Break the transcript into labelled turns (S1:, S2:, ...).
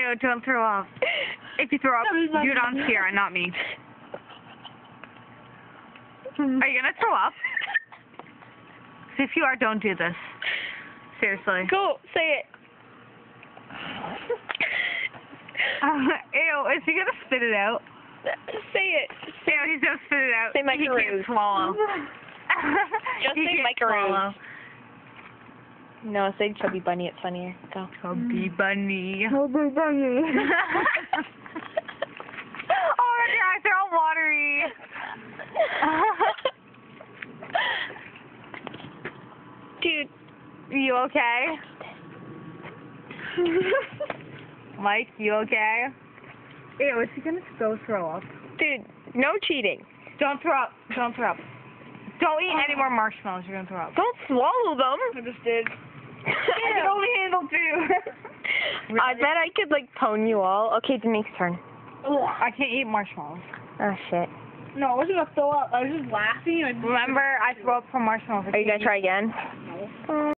S1: Ew, don't throw up. If you throw up, do it on Sierra, not me. Are you gonna throw up? If you are, don't do this. Seriously.
S2: Go, say it.
S1: Ew, is he gonna spit it out?
S2: Say it.
S1: Ew, he's gonna spit it out.
S2: Say
S1: He can't
S2: microwave.
S1: swallow.
S2: Just
S1: He
S2: say
S1: can't
S2: microwave.
S1: swallow.
S2: No, say Chubby Bunny. It's funnier. Go.
S1: Chubby bunny.
S2: Chubby Bunny.
S1: Oh, your eyes are all watery.
S2: Dude.
S1: You okay? Mike, you okay? Ew, is he gonna go throw up?
S2: Dude, no cheating.
S1: Don't throw up. Don't throw up. Don't eat any more marshmallows. You're gonna throw up.
S2: Don't swallow them.
S1: I just did. I can only handle two.
S2: I bet I could, like, pwn you all. Okay, Denise's turn.
S1: I can't eat marshmallows.
S2: Oh, shit.
S3: No, I wasn't gonna throw up. I was just laughing.
S1: Remember, I throw up from marshmallows.
S2: Are you gonna try again?
S3: No.